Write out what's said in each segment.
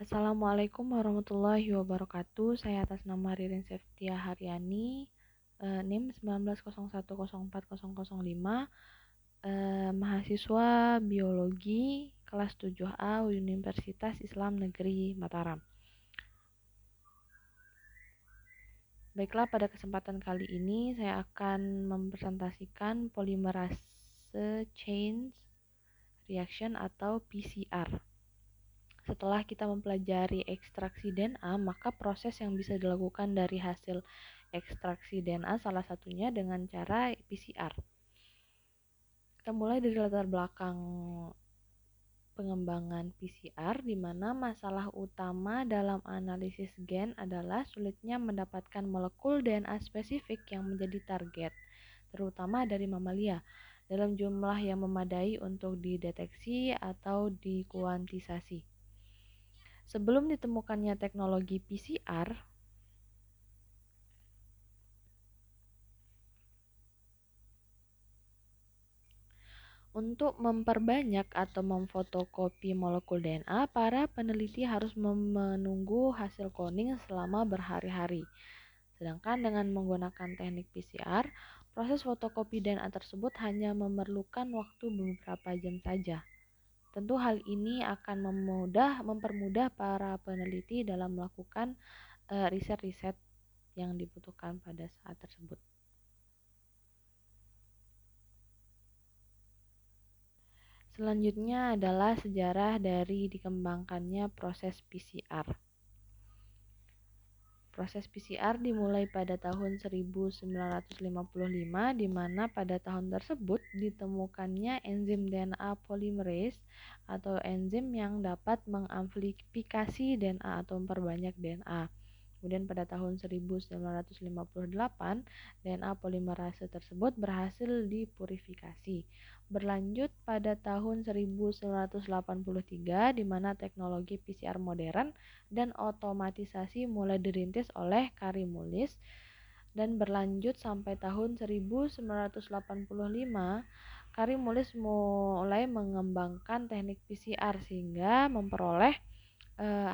Assalamualaikum warahmatullahi wabarakatuh. Saya atas nama Ririn Septia Haryani, NIM 1901040005, mahasiswa biologi kelas 7A Universitas Islam Negeri Mataram. Baiklah, pada kesempatan kali ini saya akan mempresentasikan polymerase chain reaction atau PCR. Setelah kita mempelajari ekstraksi DNA, maka proses yang bisa dilakukan dari hasil ekstraksi DNA salah satunya dengan cara PCR. Kita mulai dari latar belakang pengembangan PCR, di mana masalah utama dalam analisis gen adalah sulitnya mendapatkan molekul DNA spesifik yang menjadi target, terutama dari mamalia, dalam jumlah yang memadai untuk dideteksi atau dikuantisasi. Sebelum ditemukannya teknologi PCR, untuk memperbanyak atau memfotokopi molekul DNA, para peneliti harus menunggu hasil cloning selama berhari-hari. Sedangkan dengan menggunakan teknik PCR, proses fotokopi DNA tersebut hanya memerlukan waktu beberapa jam saja. Tentu hal ini akan mempermudah para peneliti dalam melakukan riset-riset yang dibutuhkan pada saat tersebut. Selanjutnya adalah sejarah dari dikembangkannya proses PCR. Proses PCR dimulai pada tahun 1955, di mana pada tahun tersebut ditemukannya enzim DNA polymerase atau enzim yang dapat mengamplifikasi DNA atau memperbanyak DNA. Kemudian pada tahun 1958, DNA polimerase tersebut berhasil dipurifikasi. Berlanjut pada tahun 1983, di mana teknologi PCR modern dan otomatisasi mulai dirintis oleh Kary Mullis, dan berlanjut sampai tahun 1985, Kary Mullis mulai mengembangkan teknik PCR sehingga memperoleh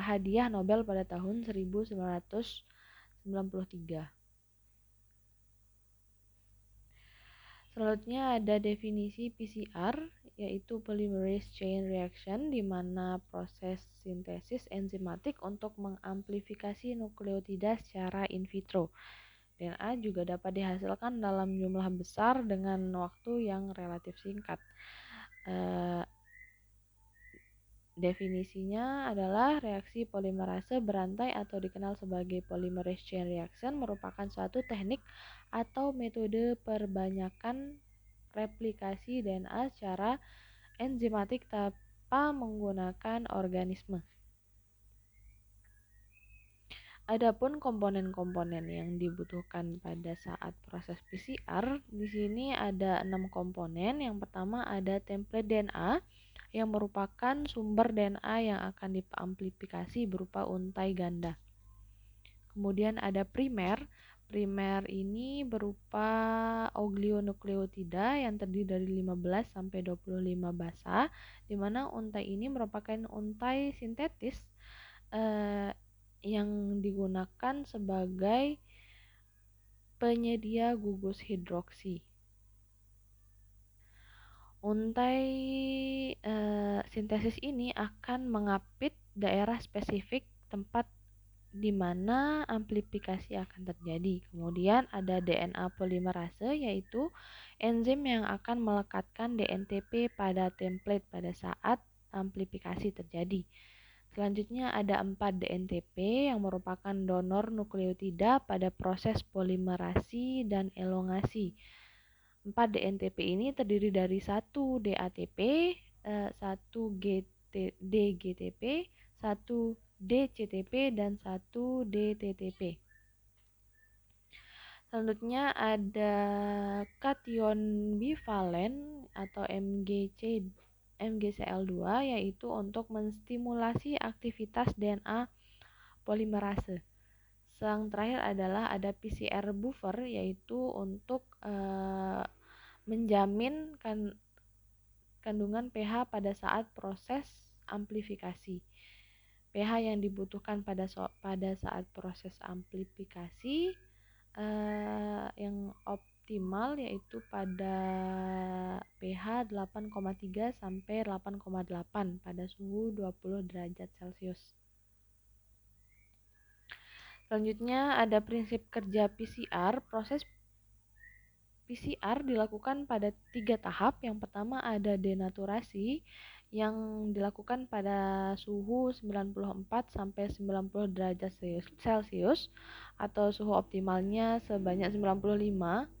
hadiah Nobel pada tahun 1993. Selanjutnya ada definisi PCR, yaitu polymerase chain reaction, di mana proses sintesis enzimatik untuk mengamplifikasi nukleotida secara in vitro. DNA juga dapat dihasilkan dalam jumlah besar dengan waktu yang relatif singkat. Definisinya adalah reaksi polimerase berantai atau dikenal sebagai polymerase chain reaction merupakan suatu teknik atau metode perbanyakan replikasi DNA secara enzimatik tanpa menggunakan organisme. Adapun komponen-komponen yang dibutuhkan pada saat proses PCR, di sini ada 6 komponen. Yang pertama ada template DNA, yang merupakan sumber DNA yang akan diamplifikasi berupa untai ganda. Kemudian ada primer. Primer ini berupa oligonukleotida yang terdiri dari 15 sampai 25 basa, di mana untai ini merupakan untai sintetis yang digunakan sebagai penyedia gugus hidroksi. Untai sintesis ini akan mengapit daerah spesifik tempat di mana amplifikasi akan terjadi. Kemudian ada DNA polimerase, yaitu enzim yang akan melekatkan DNTP pada template pada saat amplifikasi terjadi. Selanjutnya ada 4 DNTP yang merupakan donor nukleotida pada proses polimerasi dan elongasi. 4 DNTP ini terdiri dari 1 DATP, 1 DGTP, 1 DCTP, dan 1 DTTP. Selanjutnya ada kation bivalen atau MgCl2, yaitu untuk menstimulasi aktivitas DNA polimerase. Yang terakhir adalah ada PCR buffer, yaitu untuk menjamin kandungan pH pada saat proses amplifikasi. pH yang dibutuhkan pada saat proses amplifikasi yang optimal yaitu pada pH 8,3 sampai 8,8 pada suhu 20 derajat Celcius. Selanjutnya ada prinsip kerja PCR. Proses PCR dilakukan pada 3 tahap. Yang pertama ada denaturasi yang dilakukan pada suhu 94 sampai 90 derajat Celcius atau suhu optimalnya sebanyak 95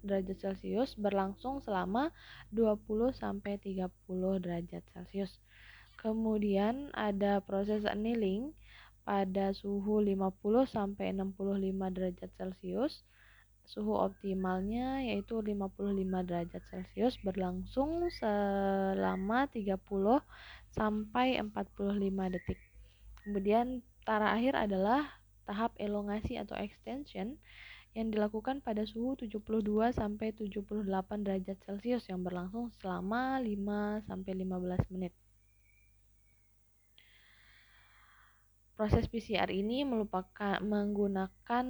derajat Celcius berlangsung selama 20 sampai 30 derajat Celcius. Kemudian ada proses annealing pada suhu 50 sampai 65 derajat Celcius. Suhu optimalnya yaitu 55 derajat Celcius berlangsung selama 30 sampai 45 detik. Kemudian terakhir adalah tahap elongasi atau extension yang dilakukan pada suhu 72 sampai 78 derajat Celcius yang berlangsung selama 5 sampai 15 menit. Proses PCR ini menggunakan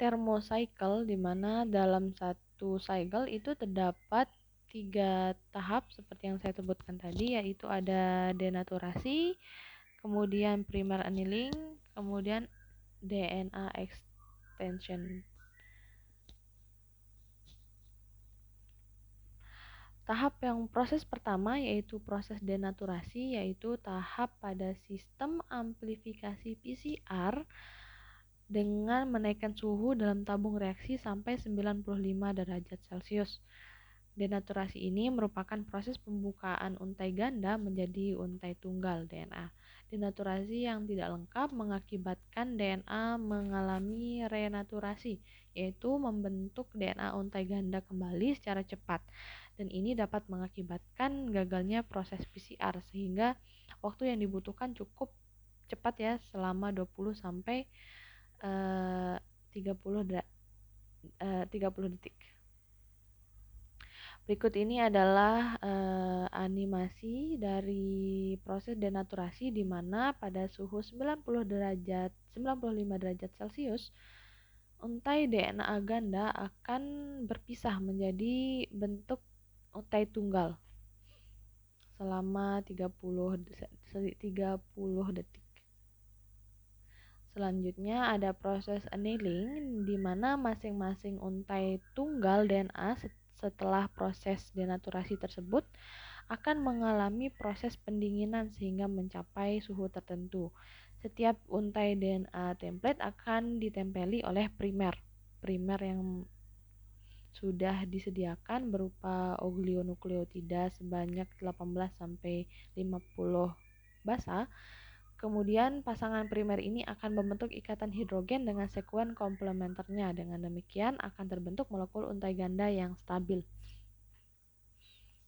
thermocycle di mana dalam satu cycle itu terdapat 3 tahap seperti yang saya sebutkan tadi, yaitu ada denaturasi, kemudian primer annealing, kemudian DNA extension. Proses pertama yaitu proses denaturasi, yaitu tahap pada sistem amplifikasi PCR dengan menaikkan suhu dalam tabung reaksi sampai 95 derajat Celcius. Denaturasi ini merupakan proses pembukaan untai ganda menjadi untai tunggal DNA. Denaturasi yang tidak lengkap mengakibatkan DNA mengalami renaturasi, yaitu membentuk DNA untai ganda kembali secara cepat. Dan ini dapat mengakibatkan gagalnya proses PCR sehingga waktu yang dibutuhkan cukup cepat ya, selama 20 sampai 30 detik. Berikut ini adalah animasi dari proses denaturasi di mana pada suhu 95 derajat Celcius untai DNA ganda akan berpisah menjadi bentuk untai tunggal selama 30 detik. Selanjutnya ada proses annealing di mana masing-masing untai tunggal DNA setelah proses denaturasi tersebut akan mengalami proses pendinginan sehingga mencapai suhu tertentu. Setiap untai DNA template akan ditempeli oleh primer yang sudah disediakan berupa oligonukleotida sebanyak 18 sampai 50 basa. Kemudian pasangan primer ini akan membentuk ikatan hidrogen dengan sekuen komplementernya. Dengan demikian akan terbentuk molekul untai ganda yang stabil.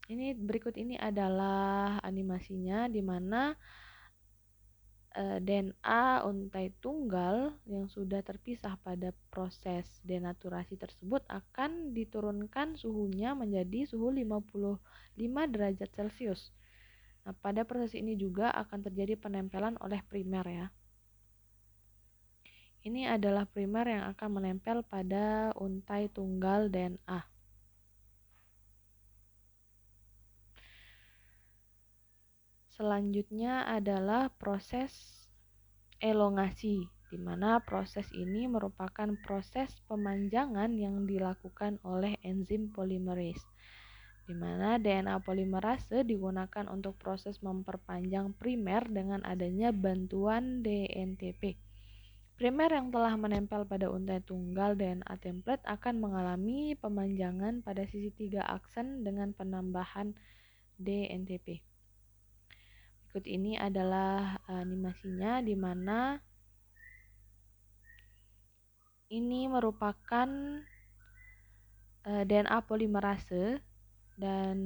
Berikut ini adalah animasinya di mana DNA untai tunggal yang sudah terpisah pada proses denaturasi tersebut akan diturunkan suhunya menjadi suhu 55 derajat Celcius. Nah, pada proses ini juga akan terjadi penempelan oleh primer ya. Ini adalah primer yang akan menempel pada untai tunggal DNA. Selanjutnya adalah proses elongasi, di mana proses ini merupakan proses pemanjangan yang dilakukan oleh enzim polimerase, di mana DNA polimerase digunakan untuk proses memperpanjang primer dengan adanya bantuan DNTP. Primer yang telah menempel pada untai tunggal DNA template akan mengalami pemanjangan pada sisi 3 aksen dengan penambahan DNTP. Berikut ini adalah animasinya di mana ini merupakan DNA polimerase dan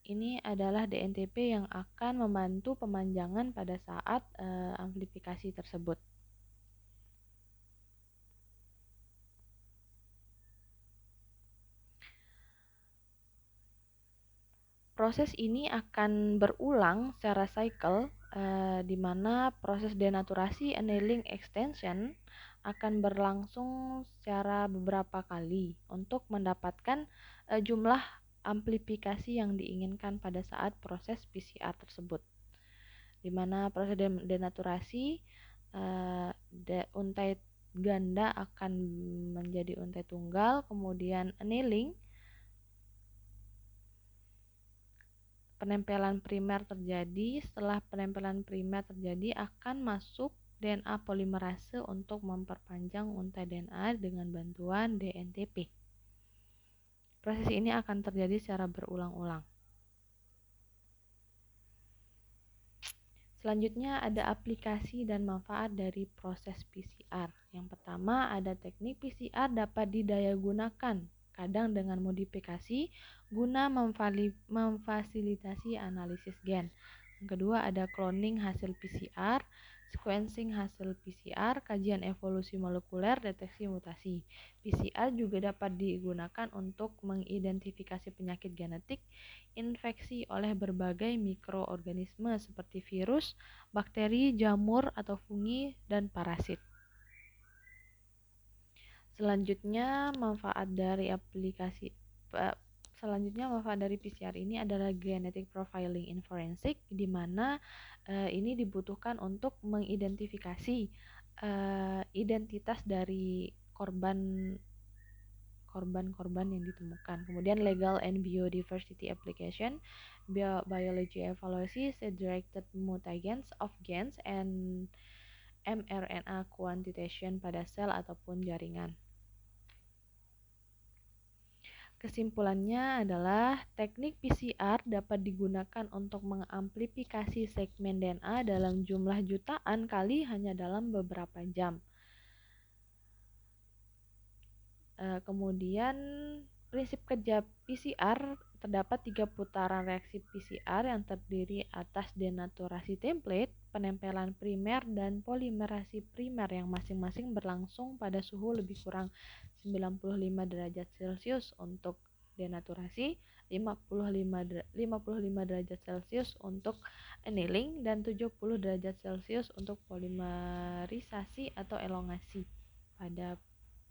ini adalah DNTP yang akan membantu pemanjangan pada saat amplifikasi tersebut. Proses ini akan berulang secara cycle di mana proses denaturasi annealing extension akan berlangsung secara beberapa kali untuk mendapatkan jumlah amplifikasi yang diinginkan pada saat proses PCR tersebut. Di mana proses denaturasi untai ganda akan menjadi untai tunggal, kemudian annealing, penempelan primer terjadi. Setelah penempelan primer terjadi akan masuk DNA polimerase untuk memperpanjang untai DNA dengan bantuan DNTP. Proses ini akan terjadi secara berulang-ulang. Selanjutnya ada aplikasi dan manfaat dari proses PCR. Yang pertama ada teknik PCR dapat didayagunakan, kadang dengan modifikasi guna memfasilitasi analisis gen. Yang kedua ada cloning hasil PCR, sequencing hasil PCR, kajian evolusi molekuler, deteksi mutasi. PCR juga dapat digunakan untuk mengidentifikasi penyakit genetik infeksi oleh berbagai mikroorganisme seperti virus, bakteri, jamur atau fungi, dan parasit. Selanjutnya manfaat dari PCR ini adalah genetic profiling in forensic, di mana ini dibutuhkan untuk mengidentifikasi identitas dari korban yang ditemukan. Kemudian legal and biodiversity application, biology evaluasi, directed mutagens of gens and mRNA quantitation pada sel ataupun jaringan. Kesimpulannya adalah teknik PCR dapat digunakan untuk mengamplifikasi segmen DNA dalam jumlah jutaan kali hanya dalam beberapa jam. Kemudian prinsip kerja PCR, terdapat 3 putaran reaksi PCR yang terdiri atas denaturasi template, penempelan primer, dan polimerasi primer yang masing-masing berlangsung pada suhu lebih kurang 95 derajat Celcius untuk denaturasi, 55 derajat Celcius untuk annealing, dan 70 derajat Celcius untuk polimerisasi atau elongasi pada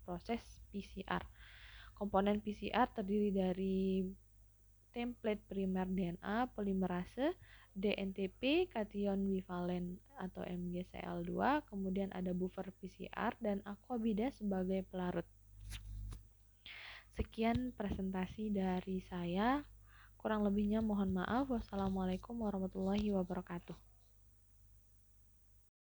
proses PCR. Komponen PCR terdiri dari template primer DNA, polimerase, DNTP, kation bivalen atau MgCl2, kemudian ada buffer PCR dan aquabida sebagai pelarut. Sekian presentasi dari saya. Kurang lebihnya mohon maaf. Wassalamualaikum warahmatullahi wabarakatuh.